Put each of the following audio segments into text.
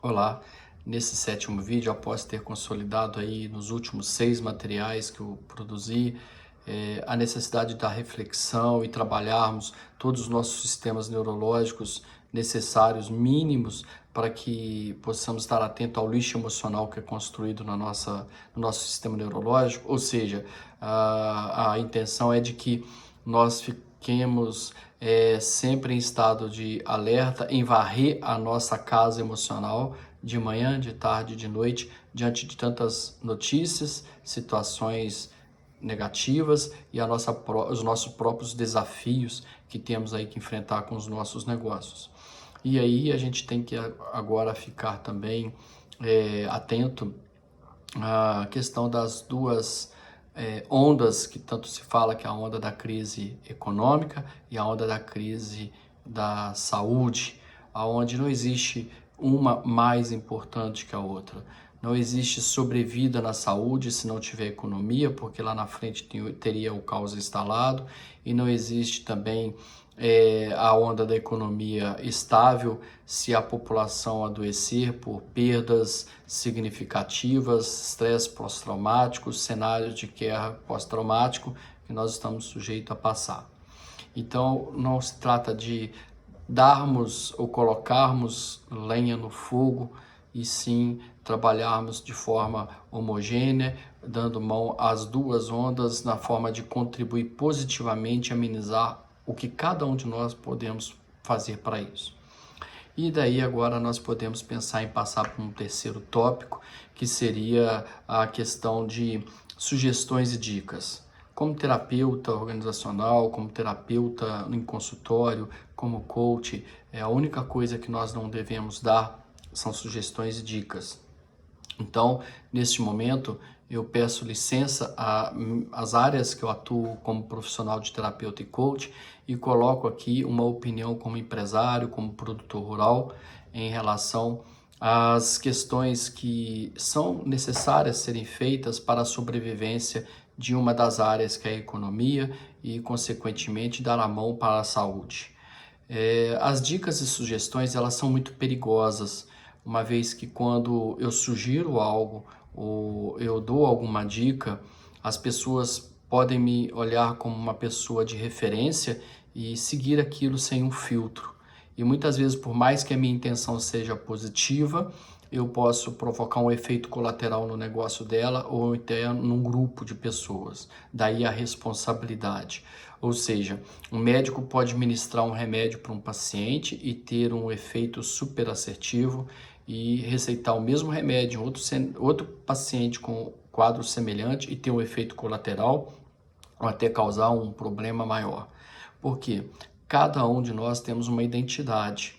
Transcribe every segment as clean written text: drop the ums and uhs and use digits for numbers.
Olá, nesse sétimo vídeo, após ter consolidado aí nos últimos 6 materiais que eu produzi, a necessidade da reflexão e trabalharmos todos os nossos sistemas neurológicos necessários, mínimos, para que possamos estar atento ao lixo emocional que é construído no nosso sistema neurológico, ou seja, a intenção é de que nós fiquemos sempre em estado de alerta, em varrer a nossa casa emocional de manhã, de tarde, de noite, diante de tantas notícias, situações negativas e os nossos próprios desafios que temos aí que enfrentar com os nossos negócios. E aí a gente tem que agora ficar também atento à questão das duas ondas que tanto se fala, que é a onda da crise econômica e a onda da crise da saúde, aonde não existe uma mais importante que a outra. Não existe sobrevida na saúde se não tiver economia, porque lá na frente teria o caos instalado, e não existe também a onda da economia estável se a população adoecer por perdas significativas, estresse pós-traumático, cenários de guerra pós-traumático que nós estamos sujeitos a passar. Então, não se trata de darmos ou colocarmos lenha no fogo, e sim trabalharmos de forma homogênea, dando mão às duas ondas na forma de contribuir positivamente, amenizar o que cada um de nós podemos fazer para isso. E daí agora nós podemos pensar em passar para um terceiro tópico, que seria a questão de sugestões e dicas. Como terapeuta organizacional, como terapeuta em consultório, como coach, a única coisa que nós não devemos dar são sugestões e dicas. Então, neste momento, eu peço licença às áreas que eu atuo como profissional de terapeuta e coach e coloco aqui uma opinião como empresário, como produtor rural, em relação às questões que são necessárias serem feitas para a sobrevivência de uma das áreas que é a economia e, consequentemente, dar a mão para a saúde. As dicas e sugestões, elas são muito perigosas, uma vez que quando eu sugiro algo ou eu dou alguma dica, as pessoas podem me olhar como uma pessoa de referência e seguir aquilo sem um filtro. E muitas vezes, por mais que a minha intenção seja positiva, eu posso provocar um efeito colateral no negócio dela ou até num grupo de pessoas. Daí a responsabilidade. Ou seja, um médico pode ministrar um remédio para um paciente e ter um efeito super assertivo e receitar o mesmo remédio em outro paciente com quadro semelhante e ter um efeito colateral ou até causar um problema maior. Por quê? Cada um de nós temos uma identidade,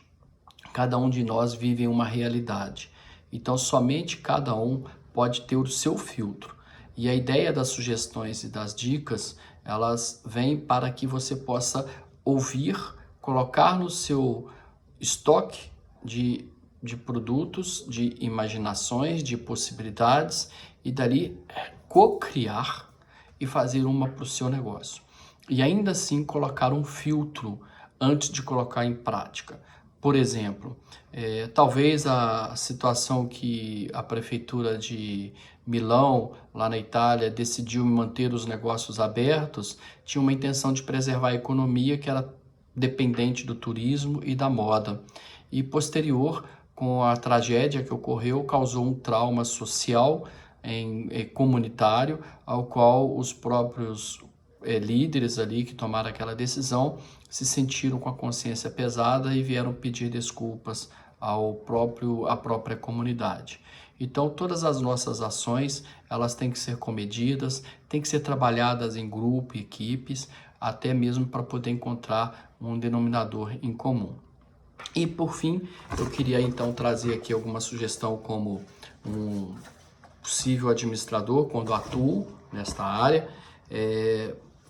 cada um de nós vive em uma realidade. Então, somente cada um pode ter o seu filtro. E a ideia das sugestões e das dicas, elas vêm para que você possa ouvir, colocar no seu estoque de produtos, de imaginações, de possibilidades, e dali co-criar e fazer uma para o seu negócio. E ainda assim colocar um filtro antes de colocar em prática. Por exemplo, talvez a situação que a prefeitura de Milão, lá na Itália, decidiu manter os negócios abertos, tinha uma intenção de preservar a economia que era dependente do turismo e da moda. E posterior, com a tragédia que ocorreu, causou um trauma social comunitário, ao qual os próprios líderes ali que tomaram aquela decisão se sentiram com a consciência pesada e vieram pedir desculpas à própria comunidade. Então, todas as nossas ações, elas têm que ser comedidas, têm que ser trabalhadas em grupo, equipes, até mesmo para poder encontrar um denominador em comum. E, por fim, eu queria então trazer aqui alguma sugestão como um possível administrador, quando atuo nesta área,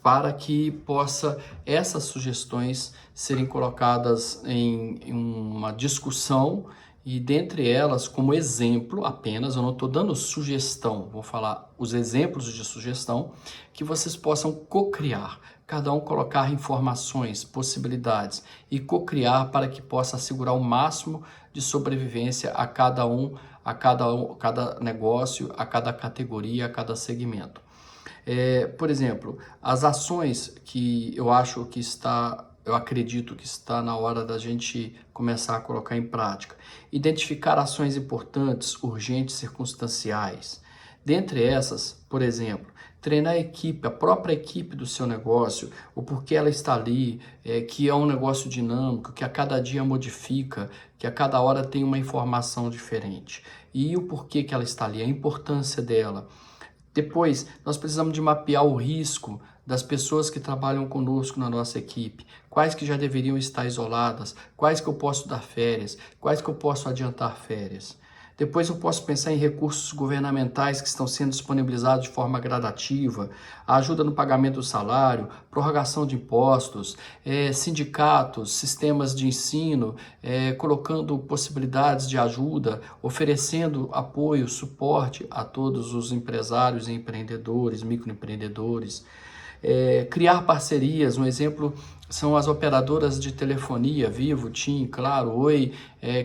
para que possa essas sugestões serem colocadas em uma discussão e dentre elas, como exemplo apenas, eu não estou dando sugestão, vou falar os exemplos de sugestão, que vocês possam co-criar, cada um colocar informações, possibilidades e co-criar para que possa assegurar o máximo de sobrevivência a cada negócio, a cada categoria, a cada segmento. Por exemplo, as ações que eu acredito que está na hora da gente começar a colocar em prática. Identificar ações importantes, urgentes, circunstanciais. Dentre essas, por exemplo, treinar a equipe, a própria equipe do seu negócio, o porquê ela está ali, que é um negócio dinâmico, que a cada dia modifica, que a cada hora tem uma informação diferente. E o porquê que ela está ali, a importância dela. Depois, nós precisamos de mapear o risco das pessoas que trabalham conosco na nossa equipe, quais que já deveriam estar isoladas, quais que eu posso dar férias, quais que eu posso adiantar férias. Depois eu posso pensar em recursos governamentais que estão sendo disponibilizados de forma gradativa, a ajuda no pagamento do salário, prorrogação de impostos, sindicatos, sistemas de ensino, colocando possibilidades de ajuda, oferecendo apoio, suporte a todos os empresários e empreendedores, microempreendedores. Criar parcerias, um exemplo são as operadoras de telefonia, Vivo, TIM, Claro, Oi,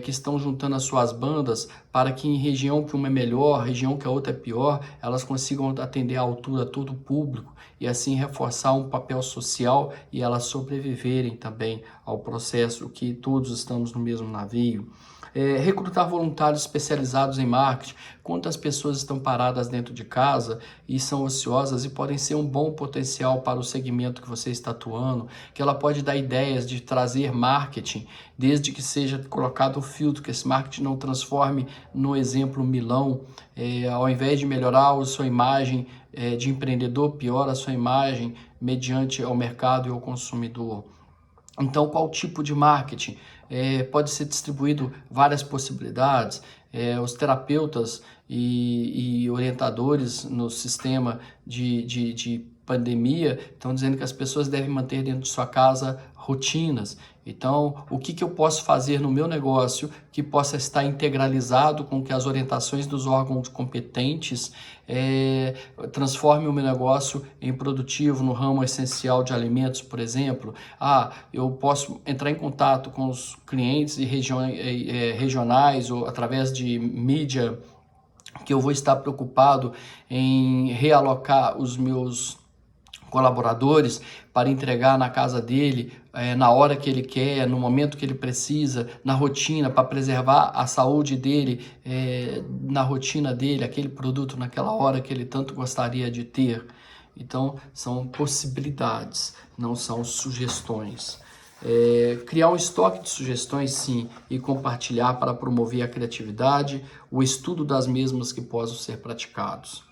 que estão juntando as suas bandas para que em região que uma é melhor, região que a outra é pior, elas consigam atender à altura todo o público e assim reforçar um papel social e elas sobreviverem também ao processo que todos estamos no mesmo navio. Recrutar voluntários especializados em marketing. Quantas pessoas estão paradas dentro de casa e são ociosas e podem ser um bom potencial para o segmento que você está atuando, que ela pode dar ideias de trazer marketing, desde que seja colocado o filtro, que esse marketing não transforme no exemplo Milão, ao invés de melhorar a sua imagem de empreendedor, piora a sua imagem mediante ao mercado e ao consumidor. Então, qual tipo de marketing? Pode ser distribuído várias possibilidades. Os terapeutas e orientadores no sistema de pandemia estão dizendo que as pessoas devem manter dentro de sua casa rotinas. Então, o que eu posso fazer no meu negócio que possa estar integralizado com que as orientações dos órgãos competentes transformem o meu negócio em produtivo no ramo essencial de alimentos, por exemplo. Eu posso entrar em contato com os clientes e regionais ou através de mídia que eu vou estar preocupado em realocar os meus colaboradores para entregar na casa dele, na hora que ele quer, no momento que ele precisa, na rotina, para preservar a saúde dele, na rotina dele, aquele produto naquela hora que ele tanto gostaria de ter. Então, são possibilidades, não são sugestões. Criar um estoque de sugestões, sim, e compartilhar para promover a criatividade, o estudo das mesmas que possam ser praticados.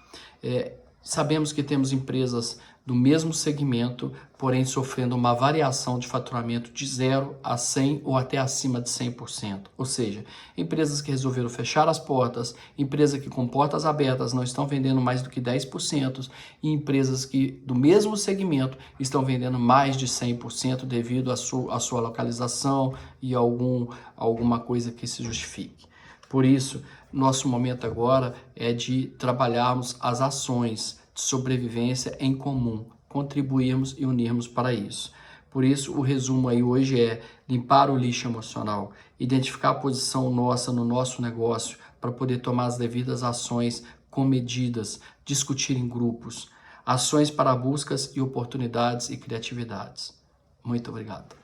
Sabemos que temos empresas do mesmo segmento, porém sofrendo uma variação de faturamento de 0 a 100 ou até acima de 100%. Ou seja, empresas que resolveram fechar as portas, empresas que com portas abertas não estão vendendo mais do que 10% e empresas que do mesmo segmento estão vendendo mais de 100% devido à sua localização e alguma coisa que se justifique. Por isso, nosso momento agora é de trabalharmos as ações de sobrevivência em comum, contribuirmos e unirmos para isso. Por isso, o resumo aí hoje é limpar o lixo emocional, identificar a posição nossa no nosso negócio para poder tomar as devidas ações com medidas, discutir em grupos, ações para buscas e oportunidades e criatividades. Muito obrigado.